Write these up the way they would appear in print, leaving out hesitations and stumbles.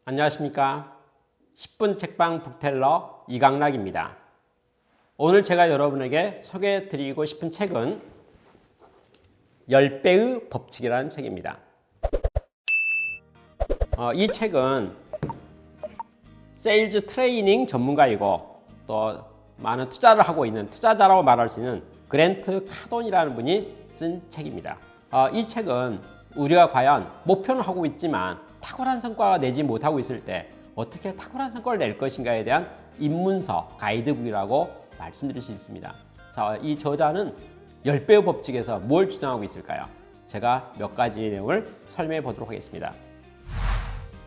안녕하십니까. 10분 책방 북텔러 이강락입니다. 오늘 제가 여러분에게 소개해드리고 싶은 책은 10배의 법칙이라는 책입니다. 이 책은 세일즈 트레이닝 전문가이고 또 많은 투자를 하고 있는 투자자라고 말할 수 있는 그랜트 카돈이라는 분이 쓴 책입니다. 이 책은 우리가 과연 목표는 하고 있지만 탁월한 성과가 내지 못하고 있을 때 어떻게 탁월한 성과를 낼 것인가에 대한 입문서, 가이드북이라고 말씀드릴 수 있습니다. 자, 이 저자는 10배의 법칙에서 뭘 주장하고 있을까요? 제가 몇 가지 내용을 설명해 보도록 하겠습니다.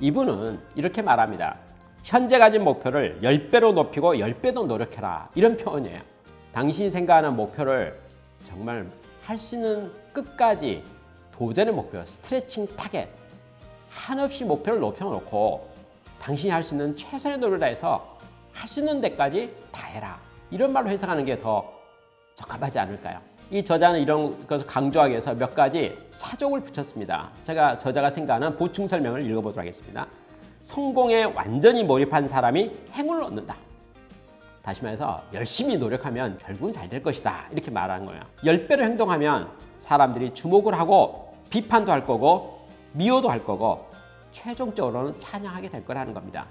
이분은 이렇게 말합니다. 현재 가진 목표를 10배로 높이고 10배 더 노력해라. 이런 표현이에요. 당신이 생각하는 목표를 정말 할 수 있는 끝까지 도전의 목표, 스트레칭 타겟, 한없이 목표를 높여놓고 당신이 할 수 있는 최선의 노력을 다해서 할 수 있는 데까지 다 해라. 이런 말로 해석하는 게 더 적합하지 않을까요? 이 저자는 이런 것을 강조하기 위해서 몇 가지 사족을 붙였습니다. 제가 저자가 생각하는 보충 설명을 읽어보도록 하겠습니다. 성공에 완전히 몰입한 사람이 행운을 얻는다. 다시 말해서 열심히 노력하면 결국은 잘 될 것이다. 이렇게 말하는 거예요. 10배로 행동하면 사람들이 주목을 하고 비판도 할 거고 미워도 할 거고 최종적으로는 찬양하게 될 거라는 겁니다.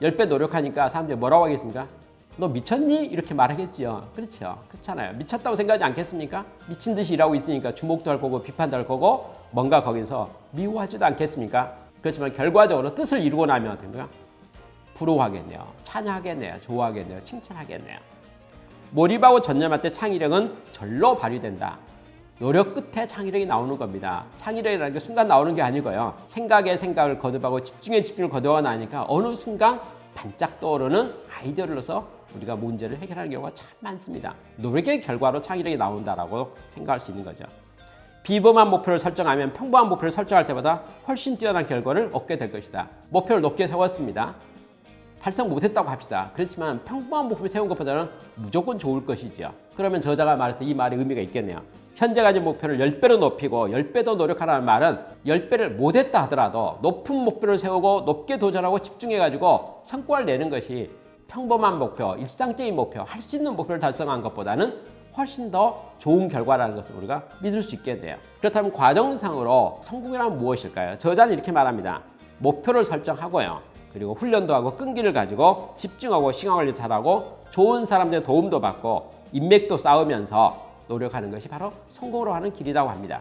10배 노력하니까 사람들이 뭐라고 하겠습니까? 너 미쳤니? 이렇게 말하겠지요. 그렇죠. 그렇잖아요. 미쳤다고 생각하지 않겠습니까? 미친 듯이 일하고 있으니까 주목도 할 거고 비판도 할 거고 뭔가 거기서 미워하지도 않겠습니까? 그렇지만 결과적으로 뜻을 이루고 나면 어떤가요? 부러워하겠네요. 찬양하겠네요. 좋아하겠네요. 칭찬하겠네요. 몰입하고 전념할 때 창의력은 절로 발휘된다. 노력 끝에 창의력이 나오는 겁니다. 창의력이라는 게 순간 나오는 게 아니고요. 생각에 생각을 거듭하고 집중에 집중을 거듭하 나니까 어느 순간 반짝 떠오르는 아이디어를 넣어서 우리가 문제를 해결하는 경우가 참 많습니다. 노력의 결과로 창의력이 나온다라고 생각할 수 있는 거죠. 비범한 목표를 설정하면 평범한 목표를 설정할 때보다 훨씬 뛰어난 결과를 얻게 될 것이다. 목표를 높게 세웠습니다. 달성 못했다고 합시다. 그렇지만 평범한 목표를 세운 것보다는 무조건 좋을 것이죠. 그러면 저자가 말했던 이 말의 의미가 있겠네요. 현재 가진 목표를 10배로 높이고 10배 더 노력하라는 말은 10배를 못했다 하더라도 높은 목표를 세우고 높게 도전하고 집중해가지고 성과를 내는 것이 평범한 목표, 일상적인 목표, 할 수 있는 목표를 달성한 것보다는 훨씬 더 좋은 결과라는 것을 우리가 믿을 수 있겠네요. 그렇다면 과정상으로 성공이란 무엇일까요? 저자는 이렇게 말합니다. 목표를 설정하고요. 그리고 훈련도 하고 끈기를 가지고 집중하고 시간 관리 잘하고 좋은 사람들의 도움도 받고 인맥도 쌓으면서 노력하는 것이 바로 성공으로 하는 길이라고 합니다.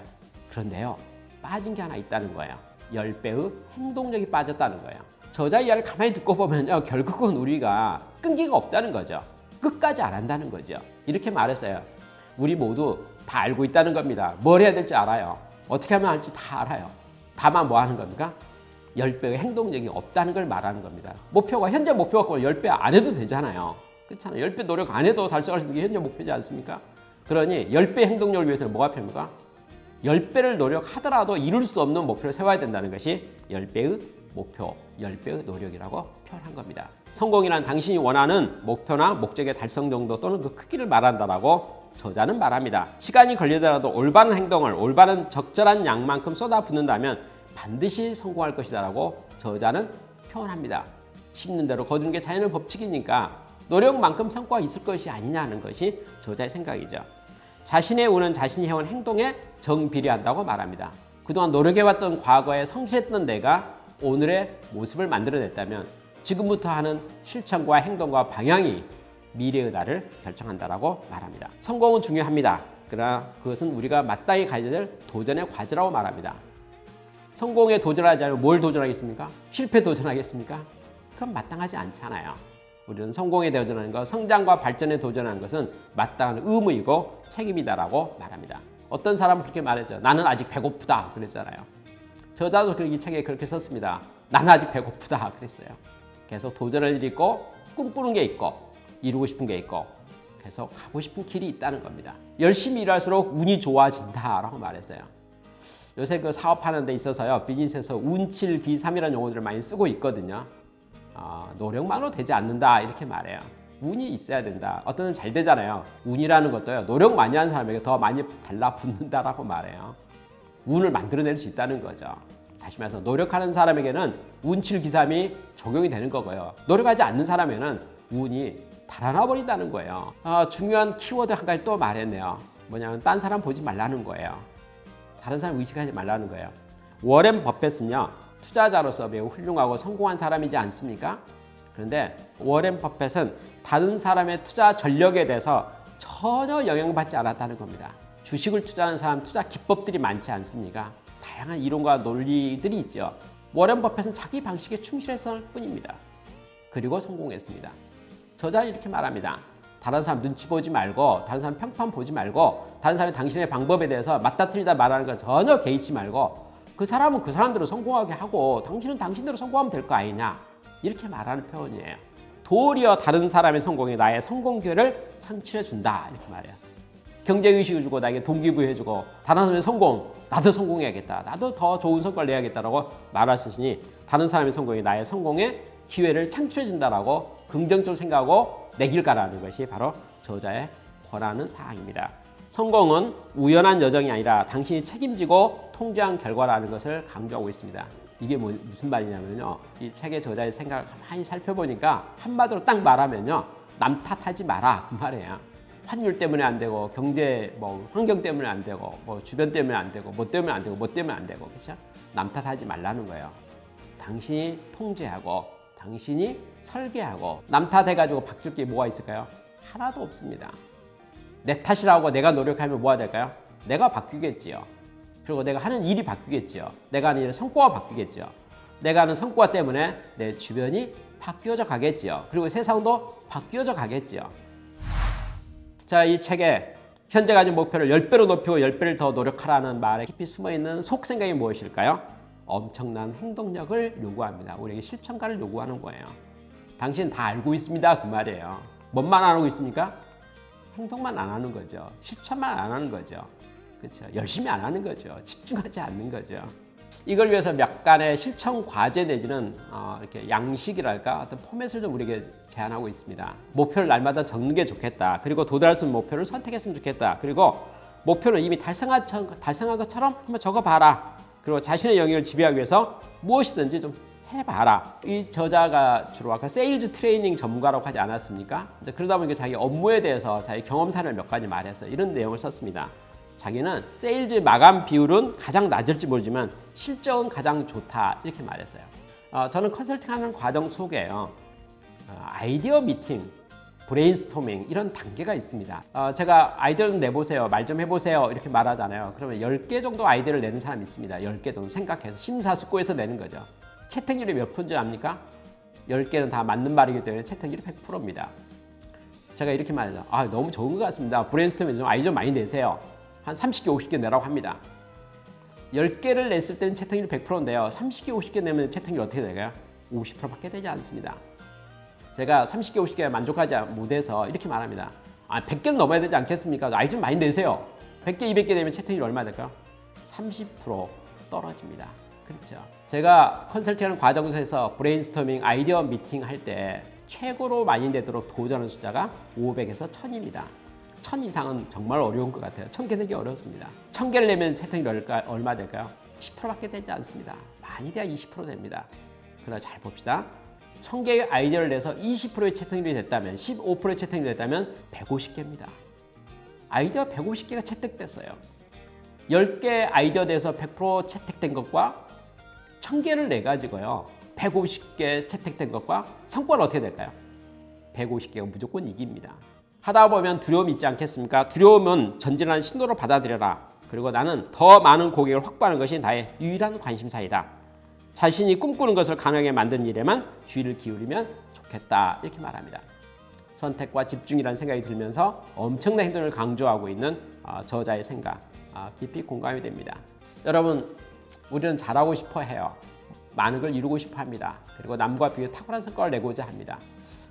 그런데요, 빠진 게 하나 있다는 거예요. 10배의 행동력이 빠졌다는 거예요. 저자 이야기를 가만히 듣고 보면요, 결국은 우리가 끈기가 없다는 거죠. 끝까지 안 한다는 거죠. 이렇게 말했어요. 우리 모두 다 알고 있다는 겁니다. 뭘 해야 될지 알아요. 어떻게 하면 할지 다 알아요. 다만 뭐 하는 겁니까? 10배의 행동력이 없다는 걸 말하는 겁니다. 목표가 현재 목표가 10배 안 해도 되잖아요. 그렇잖아요. 10배 노력 안 해도 달성할 수 있는 게 현재 목표지 않습니까? 그러니 10배 행동력을 위해서는 뭐가 필요합니까? 10배를 노력하더라도 이룰 수 없는 목표를 세워야 된다는 것이 10배의 목표, 10배의 노력이라고 표현한 겁니다. 성공이란 당신이 원하는 목표나 목적의 달성 정도 또는 그 크기를 말한다라고 저자는 말합니다. 시간이 걸리더라도 올바른 행동을 올바른 적절한 양만큼 쏟아붓는다면 반드시 성공할 것이다라고 저자는 표현합니다. 심는 대로 거두는 게 자연의 법칙이니까 노력만큼 성과가 있을 것이 아니냐는 것이 저자의 생각이죠. 자신의 운은 자신이 해온 행동에 정비례한다고 말합니다. 그동안 노력해왔던 과거에 성실했던 내가 오늘의 모습을 만들어냈다면 지금부터 하는 실천과 행동과 방향이 미래의 나를 결정한다라고 말합니다. 성공은 중요합니다. 그러나 그것은 우리가 마땅히 가져야 될 도전의 과제라고 말합니다. 성공에 도전하지 않으면 뭘 도전하겠습니까? 실패 도전하겠습니까? 그건 마땅하지 않잖아요. 우리는 성공에 도전하는 것, 성장과 발전에 도전하는 것은 마땅한 의무이고 책임이다라고 말합니다. 어떤 사람은 그렇게 말했죠. 나는 아직 배고프다 그랬잖아요. 저자도 이 책에 그렇게 썼습니다. 나는 아직 배고프다 그랬어요. 계속 도전할 일이 있고 꿈꾸는 게 있고 이루고 싶은 게 있고 계속 가고 싶은 길이 있다는 겁니다. 열심히 일할수록 운이 좋아진다라고 말했어요. 요새 그 사업하는 데 있어서요, 비즈니스에서 운칠비삼이라는 용어들을 많이 쓰고 있거든요. 노력만으로 되지 않는다 이렇게 말해요. 운이 있어야 된다. 어떤 잘 되잖아요. 운이라는 것도요, 노력 많이 하는 사람에게 더 많이 달라붙는다라고 말해요. 운을 만들어낼 수 있다는 거죠. 다시 말해서 노력하는 사람에게는 운칠기삼이 적용이 되는 거고요. 노력하지 않는 사람에는 운이 달아나 버린다는 거예요. 중요한 키워드 한 가지 또 말했네요. 뭐냐면 딴 사람 보지 말라는 거예요. 다른 사람 의식하지 말라는 거예요. 워렌 버핏은요, 투자자로서 매우 훌륭하고 성공한 사람이지 않습니까? 그런데 워렌 버핏은 다른 사람의 투자 전력에 대해서 전혀 영향받지 않았다는 겁니다. 주식을 투자하는 사람 투자 기법들이 많지 않습니까? 다양한 이론과 논리들이 있죠. 워렌 버핏은 자기 방식에 충실했을 뿐입니다. 그리고 성공했습니다. 저자는 이렇게 말합니다. 다른 사람 눈치 보지 말고, 다른 사람 평판 보지 말고, 다른 사람이 당신의 방법에 대해서 맞다 틀리다 말하는 거 전혀 개의치 말고, 그 사람은 그 사람대로 성공하게 하고 당신은 당신대로 성공하면 될 거 아니냐, 이렇게 말하는 표현이에요. 도리어 다른 사람의 성공이 나의 성공 기회를 창출해준다, 이렇게 말해요. 경제의식을 주고 나에게 동기부여해주고 다른 사람의 성공, 나도 성공해야겠다, 나도 더 좋은 성과를 내야겠다라고 말하시니 다른 사람의 성공이 나의 성공의 기회를 창출해준다라고 긍정적으로 생각하고 내 길 가라는 것이 바로 저자의 권하는 사항입니다. 성공은 우연한 여정이 아니라 당신이 책임지고 통제한 결과라는 것을 강조하고 있습니다. 이게 무슨 말이냐면요, 이 책의 저자의 생각을 가만히 살펴보니까 한마디로 딱 말하면요, 남 탓하지 마라, 그 말이에요. 환율 때문에 안 되고, 경제 환경 때문에 안 되고, 주변 때문에 안 되고, 뭐 때문에 안 되고, 뭐 때문에 안 되고, 그렇죠? 남 탓하지 말라는 거예요. 당신이 통제하고, 당신이 설계하고, 남 탓해가지고 바뀔 게 뭐가 있을까요? 하나도 없습니다. 내 탓이라고 내가 노력하면 뭐가 될까요? 내가 바뀌겠지요. 그리고 내가 하는 일이 바뀌겠지요. 내가 하는 일의 성과가 바뀌겠지요. 내가 하는 성과 때문에 내 주변이 바뀌어져 가겠지요. 그리고 세상도 바뀌어져 가겠지요. 자, 이 책에 현재 가진 목표를 10배로 높이고 10배를 더 노력하라는 말에 깊이 숨어있는 속생각이 무엇일까요? 엄청난 행동력을 요구합니다. 우리에게 실천가를 요구하는 거예요. 당신 다 알고 있습니다, 그 말이에요. 뭔만 안 하고 있습니까? 행동만 안 하는 거죠. 실천만 안 하는 거죠. 그렇죠. 열심히 안 하는 거죠. 집중하지 않는 거죠. 이걸 위해서 몇 가지 실천 과제 내지는 이렇게 양식이랄까 어떤 포맷을 좀 우리에게 제안하고 있습니다. 목표를 날마다 적는 게 좋겠다. 그리고 도달할 수 있는 목표를 선택했으면 좋겠다. 그리고 목표는 이미 달성한 것처럼 한번 적어봐라. 그리고 자신의 영역을 지배하기 위해서 무엇이든지 좀 해봐라. 이 저자가 주로 아까 세일즈 트레이닝 전문가라고 하지 않았습니까? 그러다 보니까 자기 업무에 대해서 자기 경험사를 몇 가지 말해서 이런 내용을 썼습니다. 자기는 세일즈 마감 비율은 가장 낮을지 모르지만 실적은 가장 좋다, 이렇게 말했어요. 저는 컨설팅하는 과정 속에요, 아이디어 미팅, 브레인스토밍 이런 단계가 있습니다. 제가 아이디어 좀 내보세요, 말 좀 해보세요, 이렇게 말하잖아요. 그러면 10개 정도 아이디어를 내는 사람이 있습니다. 10개 정도 생각해서 심사숙고해서 내는 거죠. 채택률이 몇 %인지 압니까? 10개는 다 맞는 말이기 때문에 채택률이 100%입니다. 제가 이렇게 말하죠. 너무 적은 것 같습니다. 브레인스토밍 좀 아이디어 많이 내세요. 한 30개, 50개 내라고 합니다. 10개를 냈을 때는 채택률이 100%인데요. 30개, 50개 내면 채택률이 어떻게 될까요? 50%밖에 되지 않습니다. 제가 30개, 50개에 만족하지 못해서 이렇게 말합니다. 100개는 넘어야 되지 않겠습니까? 아이디어 좀 많이 내세요. 100개, 200개 되면 채택률이 얼마 될까요? 30% 떨어집니다. 그렇죠. 제가 컨설팅하는 과정에서 브레인스토밍, 아이디어 미팅 할 때 최고로 많이 내도록 도전하는 숫자가 500에서 1000입니다. 1000 이상은 정말 어려운 것 같아요. 1000개 내기 어렵습니다. 1000개를 내면 채택률이 얼마 될까요? 10%밖에 되지 않습니다. 많이 돼야 20% 됩니다. 그러나 잘 봅시다. 1000개의 아이디어를 내서 20%의 채택률이 됐다면, 15%의 채택률이 됐다면 150개입니다. 아이디어 150개가 채택됐어요. 10개 아이디어 내서 100% 채택된 것과 1000개를 내가지고요, 150개 채택된 것과 성과는 어떻게 될까요? 150개가 무조건 이깁니다. 하다 보면 두려움이 있지 않겠습니까? 두려움은 전진하는 신호로 받아들여라. 그리고 나는 더 많은 고객을 확보하는 것이 나의 유일한 관심사이다. 자신이 꿈꾸는 것을 가능하게 만드는 일에만 주의를 기울이면 좋겠다, 이렇게 말합니다. 선택과 집중이라는 생각이 들면서 엄청난 행동을 강조하고 있는 저자의 생각, 깊이 공감이 됩니다. 여러분, 우리는 잘하고 싶어 해요. 많은 걸 이루고 싶어 합니다. 그리고 남과 비교 탁월한 성과를 내고자 합니다.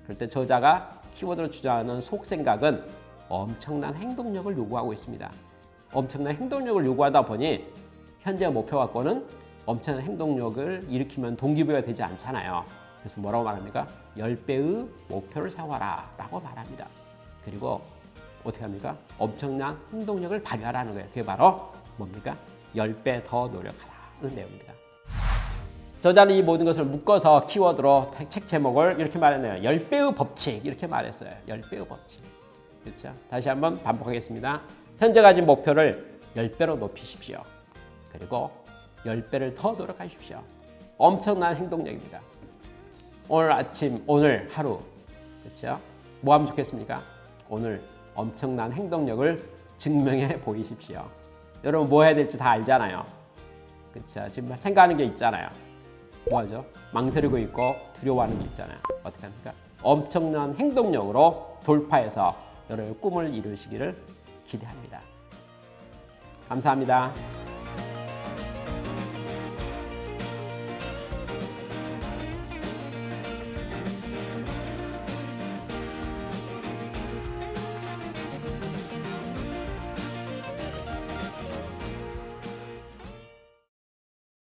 그럴 때 저자가 키워드로 주장하는 속생각은 엄청난 행동력을 요구하고 있습니다. 엄청난 행동력을 요구하다 보니 현재 목표 갖고는 엄청난 행동력을 일으키면 동기부여가 되지 않잖아요. 그래서 뭐라고 말합니까? 10배의 목표를 세워라 라고 말합니다. 그리고 어떻게 합니까? 엄청난 행동력을 발휘하라는 거예요. 그게 바로 뭡니까? 10배 더 노력하라는 내용입니다. 저자는 이 모든 것을 묶어서 키워드로 책 제목을 이렇게 말했네요. 10배의 법칙 이렇게 말했어요. 10배의 법칙. 그렇죠? 다시 한번 반복하겠습니다. 현재 가진 목표를 10배로 높이십시오. 그리고 10배를 더 노력하십시오. 엄청난 행동력입니다. 오늘 아침, 오늘 하루, 그렇죠? 뭐 하면 좋겠습니까? 오늘 엄청난 행동력을 증명해 보이십시오. 여러분 뭐 해야 될지 다 알잖아요. 그렇죠? 지금 생각하는 게 있잖아요. 뭐하죠? 망설이고 있고 두려워하는 게 있잖아요. 어떻게 합니까? 엄청난 행동력으로 돌파해서 여러분의 꿈을 이루시기를 기대합니다. 감사합니다.